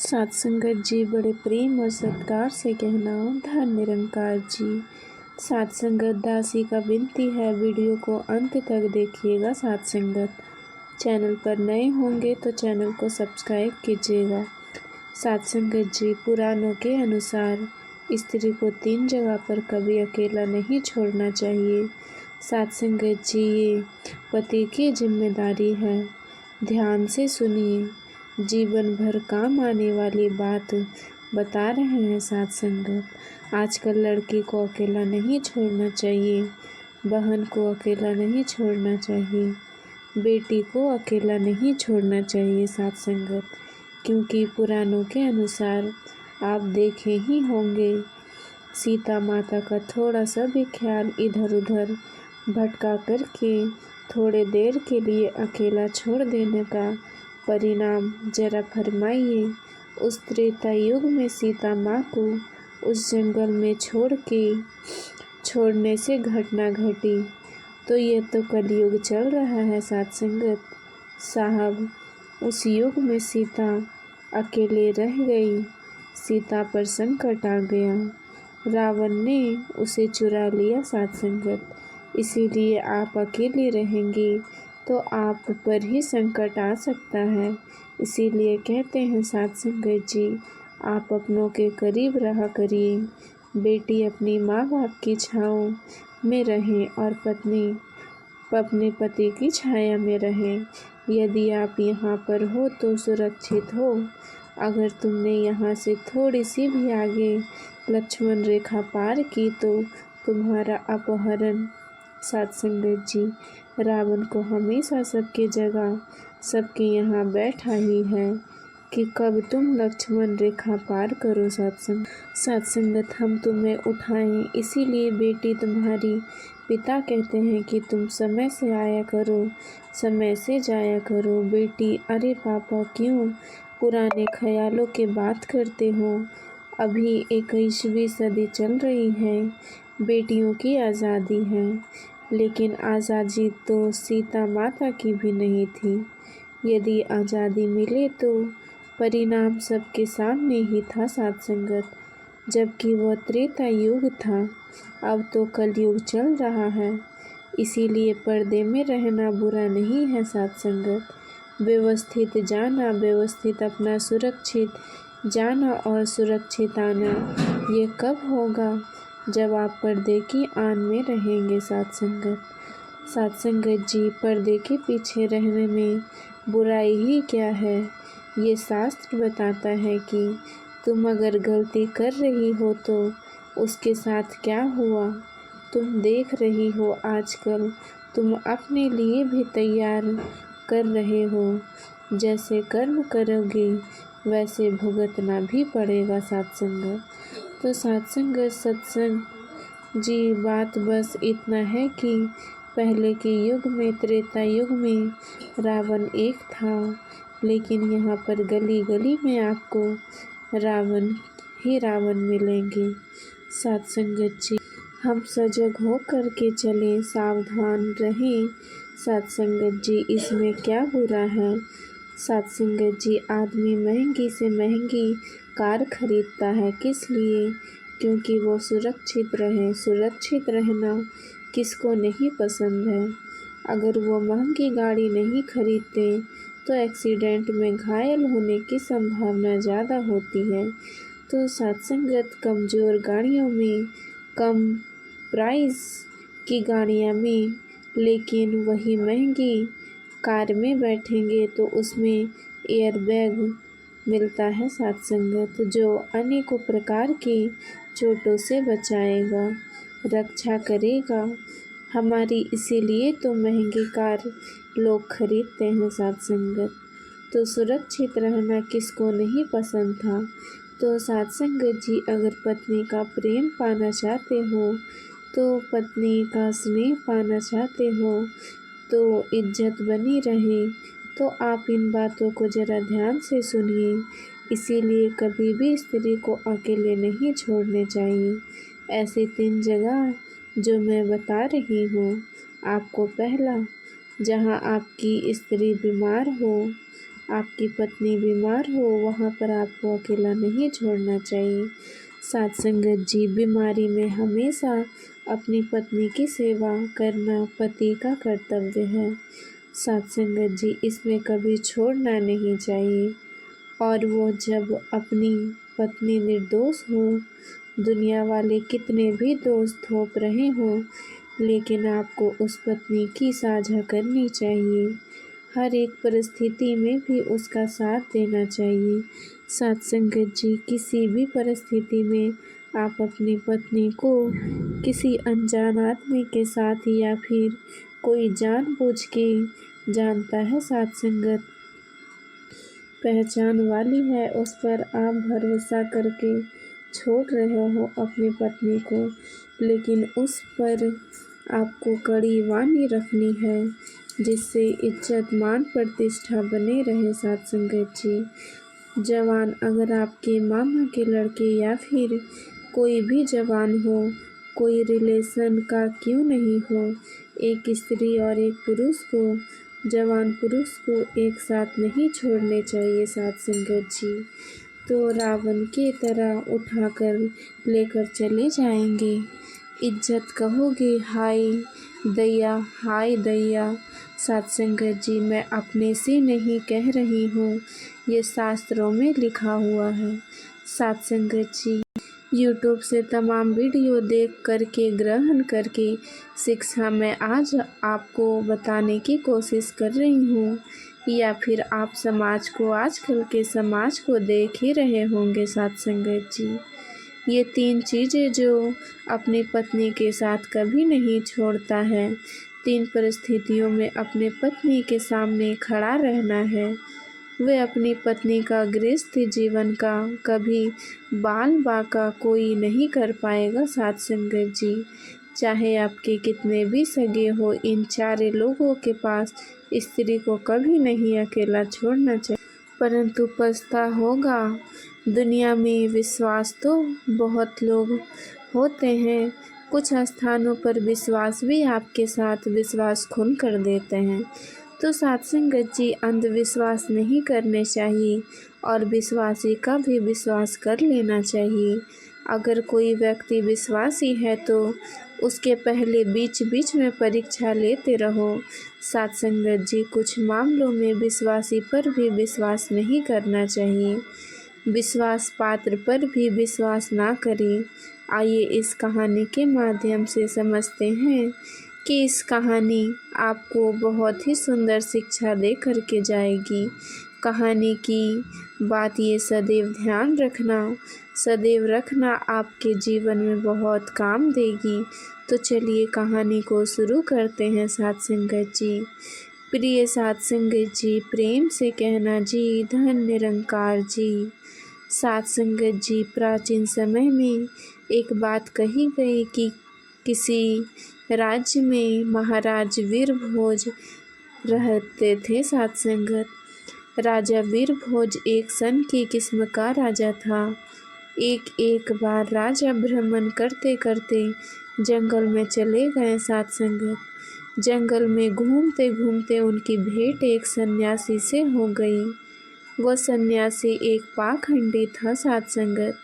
सात संगत जी बड़े प्रेम और सत्कार से कहना धन निरंकार जी। सात संगत दासी का विनती है, वीडियो को अंत तक देखिएगा। सात संगत चैनल पर नए होंगे तो चैनल को सब्सक्राइब कीजिएगा। सात संगत जी, पुराणों के अनुसार स्त्री को 3 जगह पर कभी अकेला नहीं छोड़ना चाहिए। सात संगत जी, ये पति की जिम्मेदारी है, ध्यान से सुनिए। जीवन भर काम आने वाली बात बता रहे हैं सात संगत। आजकल लड़की को अकेला नहीं छोड़ना चाहिए, बहन को अकेला नहीं छोड़ना चाहिए, बेटी को अकेला नहीं छोड़ना चाहिए सात संगत। क्योंकि पुराणों के अनुसार आप देखे ही होंगे, सीता माता का थोड़ा सा भी ख्याल इधर उधर भटका करके थोड़े देर के लिए अकेला छोड़ देने का परिणाम जरा फरमाइए। उस त्रेता युग में सीता माँ को उस जंगल में छोड़ने से घटना घटी, तो ये तो कलयुग चल रहा है सात संगत। साहब, उस युग में सीता अकेले रह गई, सीता पर संकट आ गया, रावण ने उसे चुरा लिया सात संगत। इसीलिए आप अकेले रहेंगे तो आप पर ही संकट आ सकता है। इसीलिए कहते हैं सात संगत जी, आप अपनों के करीब रहा करिए। बेटी अपनी माँ बाप की छाँव में रहें और पत्नी अपने पति की छाया में रहें। यदि आप यहाँ पर हो तो सुरक्षित हो, अगर तुमने यहाँ से थोड़ी सी भी आगे लक्ष्मण रेखा पार की तो तुम्हारा अपहरण। सात संगत जी, रावण को हमेशा सबकी जगह सबके यहाँ बैठा ही है कि कब तुम लक्ष्मण रेखा पार करो। सात संगत, हम तुम्हें उठाएं, इसीलिए बेटी तुम्हारी पिता कहते हैं कि तुम समय से आया करो, समय से जाया करो। बेटी, अरे पापा क्यों पुराने ख्यालों के बात करते हो, अभी 21वीं सदी चल रही है, बेटियों की आज़ादी है। लेकिन आज़ादी तो सीता माता की भी नहीं थी। यदि आज़ादी मिले तो परिणाम सबके सामने ही था सात संगत, जबकि वह त्रेता युग था। अब तो कलयुग चल रहा है, इसीलिए पर्दे में रहना बुरा नहीं है सात संगत। व्यवस्थित जाना, व्यवस्थित अपना सुरक्षित जाना और सुरक्षित आना, ये कब होगा? जब आप पर्दे की आन में रहेंगे सात संगत। सात संगत जी, पर्दे के पीछे रहने में बुराई ही क्या है? ये शास्त्र बताता है कि तुम अगर गलती कर रही हो तो उसके साथ क्या हुआ तुम देख रही हो। आजकल तुम अपने लिए भी तैयार कर रहे हो, जैसे कर्म करोगे वैसे भुगतना भी पड़ेगा सात संगत। तो सात संगत, सत्संग जी, बात बस इतना है कि पहले के युग में, त्रेता युग में रावण एक था, लेकिन यहाँ पर गली गली में आपको रावण ही रावण मिलेंगे। सात संगत जी, हम सजग हो कर के चलें, सावधान रहें। सात संगत जी, इसमें क्या बुरा है? सात संगत जी, आदमी महंगी से महंगी कार खरीदता है, किस लिए? क्योंकि वो सुरक्षित रहे। सुरक्षित रहना किसको नहीं पसंद है? अगर वो महंगी गाड़ी नहीं खरीदते तो एक्सीडेंट में घायल होने की संभावना ज़्यादा होती है। तो सात संगत, कमज़ोर गाड़ियों में, कम प्राइस की गाड़ियाँ में, लेकिन वही महंगी कार में बैठेंगे तो उसमें एयरबैग मिलता है सात संगत, जो अनेकों प्रकार की चोटों से बचाएगा, रक्षा करेगा हमारी। इसीलिए तो महंगी कार लोग खरीदते हैं सात संगत। तो सुरक्षित रहना किसको नहीं पसंद था? तो सात संगत जी, अगर पत्नी का प्रेम पाना चाहते हो, तो पत्नी का स्नेह पाना चाहते हो, तो इज्जत बनी रहे, तो आप इन बातों को ज़रा ध्यान से सुनिए। इसीलिए कभी भी स्त्री को अकेले नहीं छोड़ने चाहिए। ऐसी 3 जगह जो मैं बता रही हूँ आपको। पहला, जहाँ आपकी स्त्री बीमार हो, आपकी पत्नी बीमार हो वहाँ पर आपको अकेला नहीं छोड़ना चाहिए। साथ संगत जी, बीमारी में हमेशा अपनी पत्नी की सेवा करना पति का कर्तव्य है। साथ संगत जी, इसमें कभी छोड़ना नहीं चाहिए। और वो जब अपनी पत्नी निर्दोष हो, दुनिया वाले कितने भी दोष थोप रहे हो, लेकिन आपको उस पत्नी की साझा करनी चाहिए। हर एक परिस्थिति में भी उसका साथ देना चाहिए। साथ संगत जी, किसी भी परिस्थिति में आप अपनी पत्नी को किसी अनजान आदमी के साथ या फिर कोई जानबूझ के जानता है साथ संगत पहचान वाली है, उस पर आप भरोसा करके छोड़ रहे हो अपनी पत्नी को, लेकिन उस पर आपको कड़ी वाणी रखनी है जिससे इज्जत मान प्रतिष्ठा बने रहे। साथ संगत जी, जवान अगर आपके मामा के लड़के या फिर कोई भी जवान हो, कोई रिलेशन का क्यों नहीं हो, एक स्त्री और एक पुरुष को, जवान पुरुष को एक साथ नहीं छोड़ने चाहिए साथ संगत जी। तो रावण के तरह उठाकर लेकर चले जाएंगे। इज्जत कहोगे हाय दैया, हाय दैया। साथ संगत जी, मैं अपने से नहीं कह रही हूँ, ये शास्त्रों में लिखा हुआ है। साथ संगत जी, यूट्यूब से तमाम वीडियो देख करके ग्रहण करके शिक्षा मैं आज आपको बताने की कोशिश कर रही हूँ, या फिर आप समाज को, आजकल के समाज को देख ही रहे होंगे साथ संगत जी। ये 3 चीज़ें जो अपनी पत्नी के साथ कभी नहीं छोड़ता है, 3 परिस्थितियों में अपने पत्नी के सामने खड़ा रहना है। वे अपनी पत्नी का गृहस्थ जीवन का कभी बाल बाका कोई नहीं कर पाएगा साथ संगत जी। चाहे आपके कितने भी सगे हो, इन 4 लोगों के पास स्त्री को कभी नहीं अकेला छोड़ना चाहिए, परंतु पछता होगा। दुनिया में विश्वास तो बहुत लोग होते हैं, कुछ स्थानों पर विश्वास भी आपके साथ विश्वास खून कर देते हैं। तो साथ संगत जी, अंधविश्वास नहीं करने चाहिए और विश्वासी का भी विश्वास कर लेना चाहिए। अगर कोई व्यक्ति विश्वासी है तो उसके पहले बीच बीच में परीक्षा लेते रहो। साथ संगत जी, कुछ मामलों में विश्वासी पर भी विश्वास नहीं करना चाहिए, विश्वास पात्र पर भी विश्वास ना करें। आइए इस कहानी के माध्यम से समझते हैं कि इस कहानी आपको बहुत ही सुंदर शिक्षा दे करके जाएगी। कहानी की बात ये सदैव ध्यान रखना, सदैव रखना, आपके जीवन में बहुत काम देगी। तो चलिए कहानी को शुरू करते हैं साथ संगत जी। प्रिय साथ संगत जी, प्रेम से कहना जी, धन निरंकार जी। साथ संगत जी, प्राचीन समय में एक बात कही गई कि किसी राज्य में महाराज वीरभोज रहते थे साथ संगत। राजा वीरभोज एक सन की किस्म का राजा था। एक बार राजा भ्रमण करते करते जंगल में चले गए साथ संगत। जंगल में घूमते घूमते उनकी भेंट एक सन्यासी से हो गई। वह सन्यासी एक पाखंडी था साथ संगत।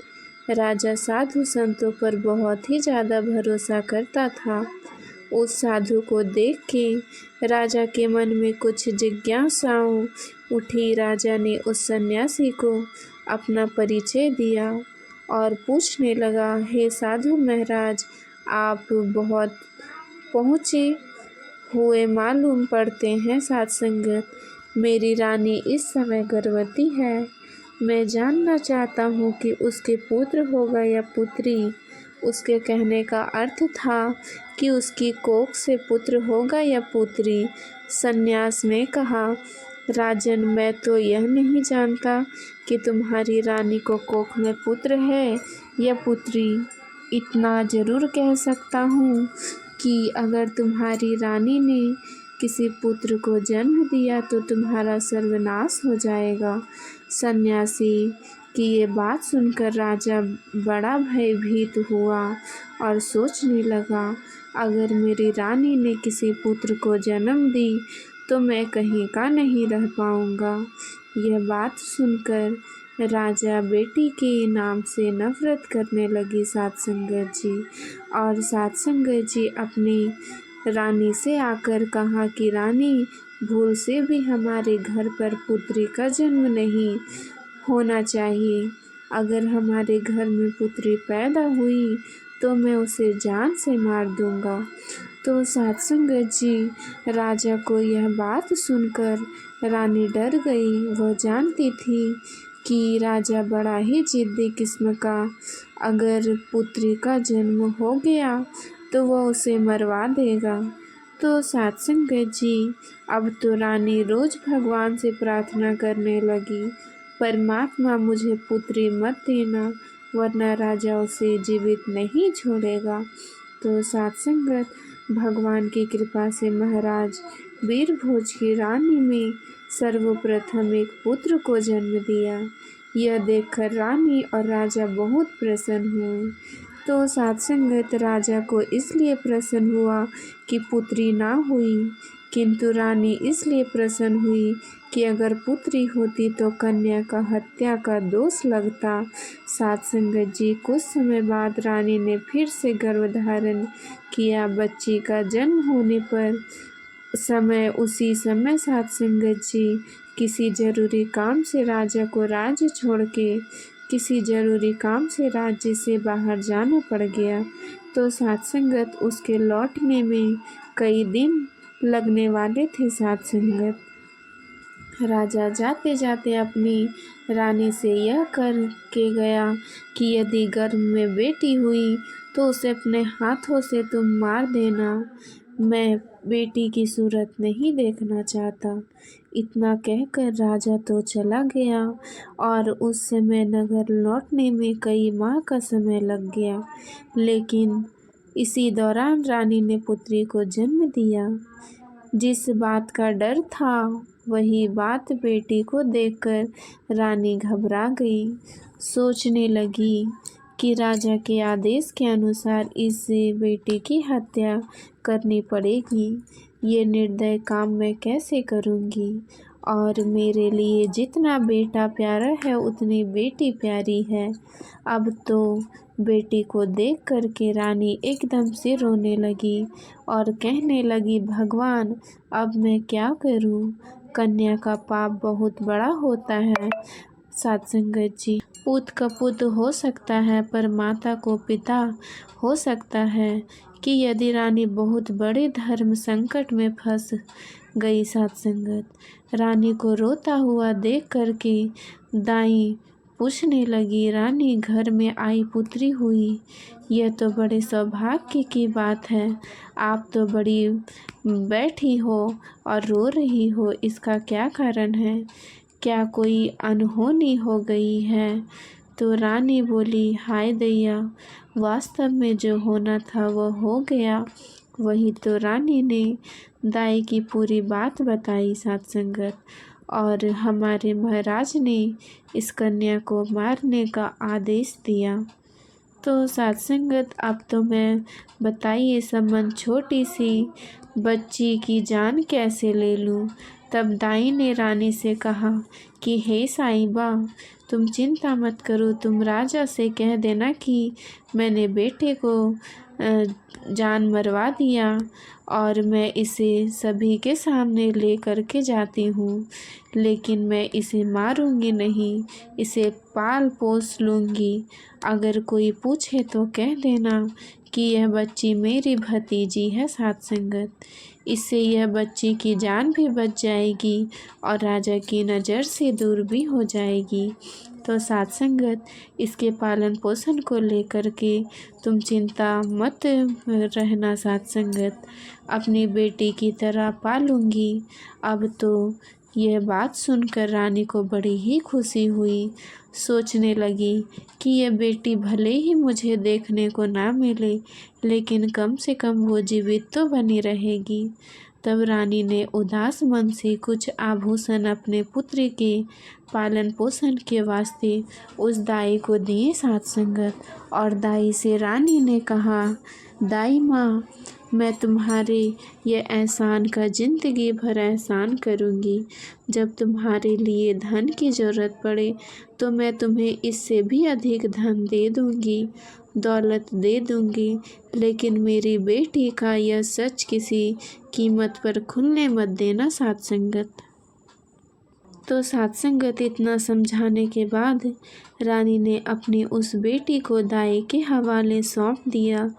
राजा साधु संतों पर बहुत ही ज़्यादा भरोसा करता था। उस साधु को देख के राजा के मन में कुछ जिज्ञासाएं उठी। राजा ने उस सन्यासी को अपना परिचय दिया और पूछने लगा, हे साधु महाराज, आप बहुत पहुँचे हुए मालूम पड़ते हैं साथ संगत। मेरी रानी इस समय गर्भवती है। मैं जानना चाहता हूँ कि उसके पुत्र होगा या पुत्री। उसके कहने का अर्थ था कि उसकी कोख से पुत्र होगा या पुत्री। सन्यास ने कहा, राजन, मैं तो यह नहीं जानता कि तुम्हारी रानी को कोख में पुत्र है या पुत्री। इतना जरूर कह सकता हूँ कि अगर तुम्हारी रानी ने किसी पुत्र को जन्म दिया तो तुम्हारा सर्वनाश हो जाएगा। सन्यासी की ये बात सुनकर राजा बड़ा भयभीत हुआ और सोचने लगा, अगर मेरी रानी ने किसी पुत्र को जन्म दी तो मैं कहीं का नहीं रह पाऊँगा। यह बात सुनकर राजा बेटी के नाम से नफरत करने लगी सात संगत जी। और सात संगत जी अपनी रानी से आकर कहा कि रानी, भूल से भी हमारे घर पर पुत्री का जन्म नहीं होना चाहिए। अगर हमारे घर में पुत्री पैदा हुई तो मैं उसे जान से मार दूंगा। तो सात संगत जी राजा को यह बात सुनकर रानी डर गई। वह जानती थी कि राजा बड़ा ही जिद्दी किस्म का, अगर पुत्री का जन्म हो गया तो वह उसे मरवा देगा। तो सात संगत जी अब तो रानी रोज भगवान से प्रार्थना करने लगी, परमात्मा मुझे पुत्री मत देना, वरना राजा उसे जीवित नहीं छोड़ेगा। तो सात संगत भगवान की कृपा से महाराज वीरभोज की रानी में सर्वप्रथम एक पुत्र को जन्म दिया। यह देखकर रानी और राजा बहुत प्रसन्न हुए। तो सात संगत राजा को इसलिए प्रसन्न हुआ कि पुत्री ना हुई, किंतु रानी इसलिए प्रसन्न हुई कि अगर पुत्री होती तो कन्या का हत्या का दोष लगता। सात संगत जी कुछ समय बाद रानी ने फिर से गर्भधारण किया। बच्ची का जन्म होने पर उसी समय सात संगत जी किसी जरूरी काम से राजा को राज्य छोड़ के किसी जरूरी काम से राज्य से बाहर जाना पड़ गया। तो सात संगत उसके लौटने में कई दिन लगने वाले थे। सात संगत राजा जाते जाते अपनी रानी से यह कर के गया कि यदि गर्भ में बेटी हुई तो उसे अपने हाथों से तुम मार देना, मैं बेटी की सूरत नहीं देखना चाहता। इतना कहकर राजा तो चला गया और उस समय नगर लौटने में कई माह का समय लग गया। लेकिन इसी दौरान रानी ने पुत्री को जन्म दिया। जिस बात का डर था वही बात बेटी को देखकर रानी घबरा गई। सोचने लगी कि राजा के आदेश के अनुसार इस बेटी की हत्या करनी पड़ेगी। ये निर्दय काम मैं कैसे करूँगी? और मेरे लिए जितना बेटा प्यारा है उतनी बेटी प्यारी है। अब तो बेटी को देख कर के रानी एकदम से रोने लगी और कहने लगी, भगवान अब मैं क्या करूं? कन्या का पाप बहुत बड़ा होता है। सात संगत जी, पुत का पुत हो सकता है पर माता को पिता हो सकता है कि यदि रानी बहुत बड़े धर्म संकट में फंस गई। सात संगत रानी को रोता हुआ देख करके दाई पूछने लगी, रानी घर में आई पुत्री हुई, यह तो बड़े सौभाग्य की बात है। आप तो बड़ी बैठी हो और रो रही हो, इसका क्या कारण है? क्या कोई अनहोनी हो गई है? तो रानी बोली, हाय दैया, वास्तव में जो होना था वह हो गया। वही तो रानी ने दाई की पूरी बात बताई सात संगत, और हमारे महाराज ने इस कन्या को मारने का आदेश दिया। तो सात संगत अब तो मैं बताइए संबंध छोटी सी बच्ची की जान कैसे ले लूं? तब दाई ने रानी से कहा कि हे साईबा, तुम चिंता मत करो, तुम राजा से कह देना कि मैंने बेटे को जान मरवा दिया और मैं इसे सभी के सामने ले कर के जाती हूँ, लेकिन मैं इसे मारूंगी नहीं, इसे पाल पोस लूँगी। अगर कोई पूछे तो कह देना कि यह बच्ची मेरी भतीजी है। सात संगत, इससे यह बच्ची की जान भी बच जाएगी और राजा की नज़र से दूर भी हो जाएगी। तो सात संगत, इसके पालन पोषण को लेकर के तुम चिंता मत रहना। सात संगत, अपनी बेटी की तरह पालूंगी। अब तो यह बात सुनकर रानी को बड़ी ही खुशी हुई। सोचने लगी कि यह बेटी भले ही मुझे देखने को ना मिले, लेकिन कम से कम वो जीवित तो बनी रहेगी। तब रानी ने उदास मन से कुछ आभूषण अपने पुत्र के पालन पोषण के वास्ते उस दाई को दिए। सात संगत, और दाई से रानी ने कहा, दाई माँ, मैं तुम्हारे ये एहसान का ज़िंदगी भर एहसान करूँगी। जब तुम्हारे लिए धन की ज़रूरत पड़े तो मैं तुम्हें इससे भी अधिक धन दे दूँगी, दौलत दे दूँगी, लेकिन मेरी बेटी का यह सच किसी कीमत पर खुलने मत देना साध संगत। तो साध संगत इतना समझाने के बाद रानी ने अपनी उस बेटी को दाई के हवाले सौंप दिया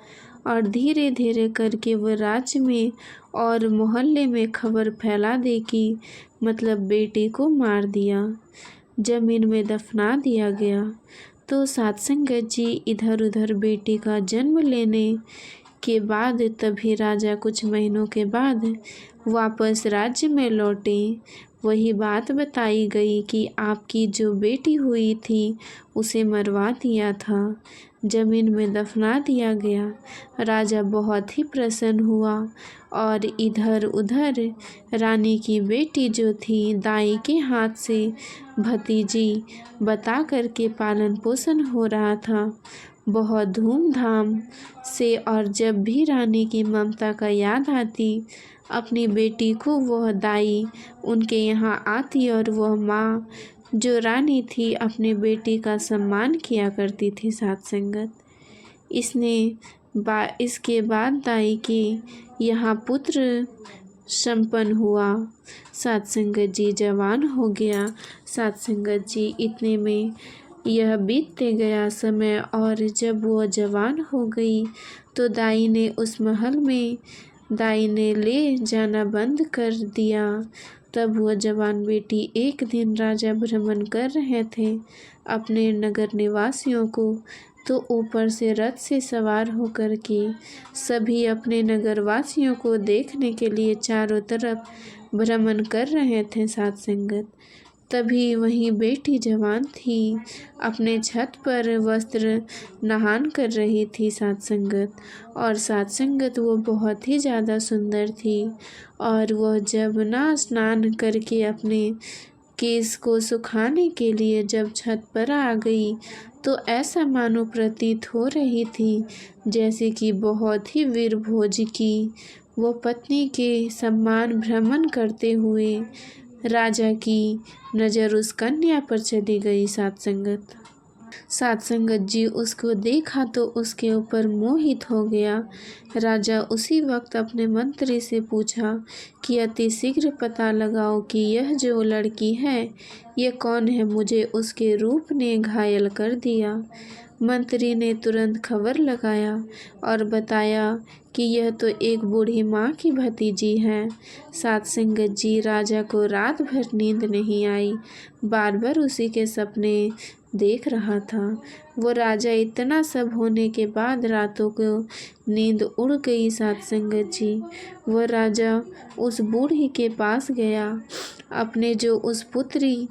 और धीरे धीरे करके वो राज्य में और मोहल्ले में खबर फैला दे कि मतलब बेटी को मार दिया, ज़मीन में दफना दिया गया। तो साध संगत जी इधर उधर बेटी का जन्म लेने के बाद तभी राजा कुछ महीनों के बाद वापस राज्य में लौटे। वही बात बताई गई कि आपकी जो बेटी हुई थी उसे मरवा दिया था, ज़मीन में दफना दिया गया। राजा बहुत ही प्रसन्न हुआ और इधर उधर रानी की बेटी जो थी दाई के हाथ से भतीजी बता करके पालन पोषण हो रहा था बहुत धूमधाम से। और जब भी रानी की ममता का याद आती अपनी बेटी को, वह दाई उनके यहाँ आती और वह माँ जो रानी थी अपनी बेटी का सम्मान किया करती थी साध संगत। इसके बाद दाई के यहाँ पुत्र संपन्न हुआ। साध संगत जी जवान हो गया। साध संगत जी इतने में यह बीतते गया समय और जब वह जवान हो गई तो दाई ने उस महल में दाई ने ले जाना बंद कर दिया। तब वह जवान बेटी एक दिन राजा भ्रमण कर रहे थे अपने नगर निवासियों को, तो ऊपर से रथ से सवार होकर के सभी अपने नगरवासियों को देखने के लिए चारों तरफ भ्रमण कर रहे थे साध संगत। तभी वहीं बेटी जवान थी अपने छत पर वस्त्र नहान कर रही थी साध संगत। और साध संगत वो बहुत ही ज़्यादा सुंदर थी और वह जब ना स्नान करके अपने केस को सुखाने के लिए जब छत पर आ गई तो ऐसा मानो प्रतीत हो रही थी जैसे कि बहुत ही वीर भोज की वो पत्नी के सम्मान भ्रमण करते हुए राजा की नज़र उस कन्या पर चली गई साध संगत। साध संगत जी उसको देखा तो उसके ऊपर मोहित हो गया। राजा उसी वक्त अपने मंत्री से पूछा कि अति शीघ्र पता लगाओ कि यह जो लड़की है ये कौन है, मुझे उसके रूप ने घायल कर दिया। मंत्री ने तुरंत खबर लगाया और बताया कि यह तो एक बूढ़ी माँ की भतीजी है। साध संगत जी राजा को रात भर नींद नहीं आई, बार बार उसी के सपने देख रहा था। वो राजा इतना सब होने के बाद रातों को नींद उड़ गई साध संगत जी। वह राजा उस बूढ़ी के पास गया अपने जो उस पुत्री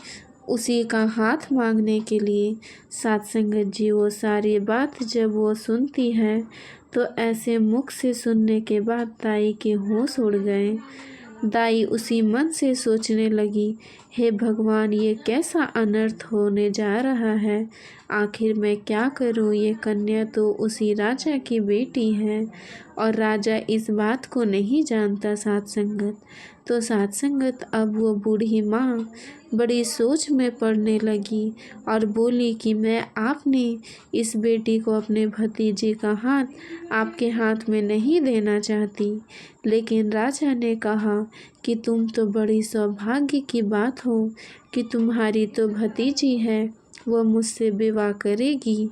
उसी का हाथ मांगने के लिए। साध संगत जी वो सारी बात जब वो सुनती है तो ऐसे मुख से सुनने के बाद दाई के होश उड़ गए। दाई उसी मन से सोचने लगी, हे भगवान ये कैसा अनर्थ होने जा रहा है, आखिर मैं क्या करूं, ये कन्या तो उसी राजा की बेटी है और राजा इस बात को नहीं जानता साध संगत। तो साध संगत अब वो बूढ़ी माँ बड़ी सोच में पड़ने लगी और बोली कि मैं आपने इस बेटी को अपने भतीजे का हाथ आपके हाथ में नहीं देना चाहती, लेकिन राजा ने कहा कि तुम तो बड़ी सौभाग्य की बात हो कि तुम्हारी तो भतीजी है, वह मुझसे विवाह करेगी।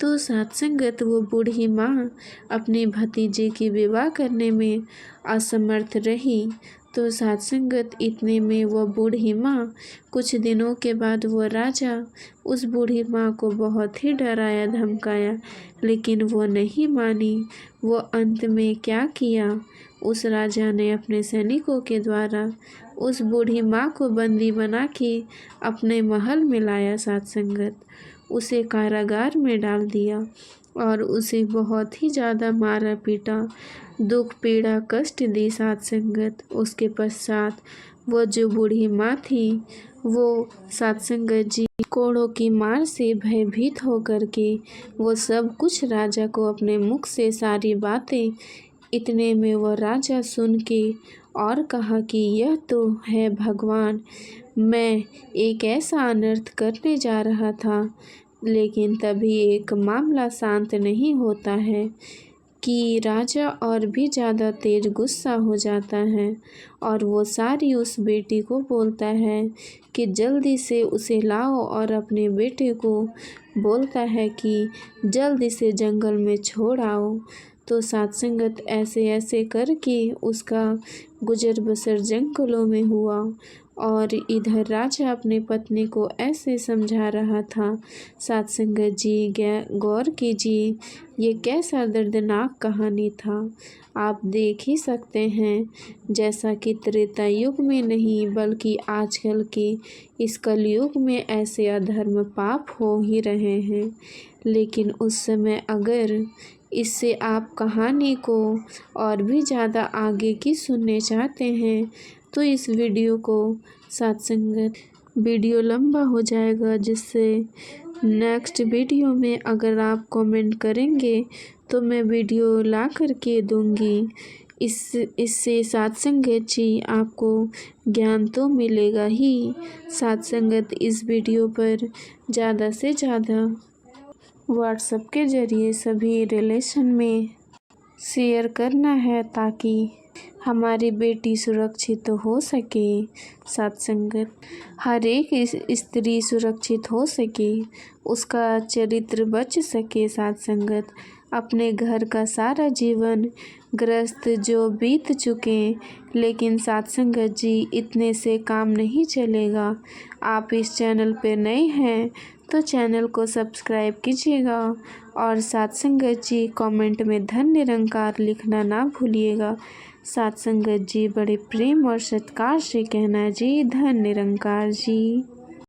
तो साध संगत वो बूढ़ी माँ अपने भतीजे की विवाह करने में असमर्थ रही। तो साध संगत इतने में वह बूढ़ी माँ कुछ दिनों के बाद वो राजा उस बूढ़ी माँ को बहुत ही डराया धमकाया, लेकिन वो नहीं मानी। वो अंत में क्या किया, उस राजा ने अपने सैनिकों के द्वारा उस बूढ़ी माँ को बंदी बना के अपने महल में लाया साध संगत। उसे कारागार में डाल दिया और उसे बहुत ही ज़्यादा मारा पीटा, दुख पीड़ा कष्ट दी साध संगत। उसके पश्चात वो जो बूढ़ी माँ थी वो साध संगत जी कोड़ों की मार से भयभीत होकर के वो सब कुछ राजा को अपने मुख से सारी बातें इतने में वह राजा सुन के और कहा कि यह तो है भगवान, मैं एक ऐसा अनर्थ करने जा रहा था। लेकिन तभी एक मामला शांत नहीं होता है कि राजा और भी ज़्यादा तेज गुस्सा हो जाता है और वो सारी उस बेटी को बोलता है कि जल्दी से उसे लाओ और अपने बेटे को बोलता है कि जल्दी से जंगल में छोड़ आओ। तो सात संगत ऐसे ऐसे करके उसका गुजर बसर जंगलों में हुआ और इधर राजा अपने पत्नी को ऐसे समझा रहा था। सात संगत जी गौर कीजिए, ये कैसा दर्दनाक कहानी था। आप देख ही सकते हैं, जैसा कि त्रेता युग में नहीं बल्कि आजकल के इस कलयुग में ऐसे अधर्म पाप हो ही रहे हैं। लेकिन उस समय अगर इससे आप कहानी को और भी ज़्यादा आगे की सुनने चाहते हैं तो इस वीडियो को सात संगत वीडियो लंबा हो जाएगा, जिससे नेक्स्ट वीडियो में अगर आप कमेंट करेंगे तो मैं वीडियो ला करके दूंगी। इससे सात संगत जी आपको ज्ञान तो मिलेगा ही, सात संगत इस वीडियो पर ज़्यादा से ज़्यादा व्हाट्सएप के ज़रिए सभी रिलेशन में शेयर करना है ताकि हमारी बेटी सुरक्षित हो सके। सात संगत हर एक स्त्री सुरक्षित हो सके, उसका चरित्र बच सके। सात संगत अपने घर का सारा जीवन ग्रस्त जो बीत चुके, लेकिन सात संगत जी इतने से काम नहीं चलेगा। आप इस चैनल पे नए हैं तो चैनल को सब्सक्राइब कीजिएगा और सात संगत जी कमेंट में धन निरंकार लिखना ना भूलिएगा। सात संगत जी बड़े प्रेम और सत्कार से कहना जी धन निरंकार जी।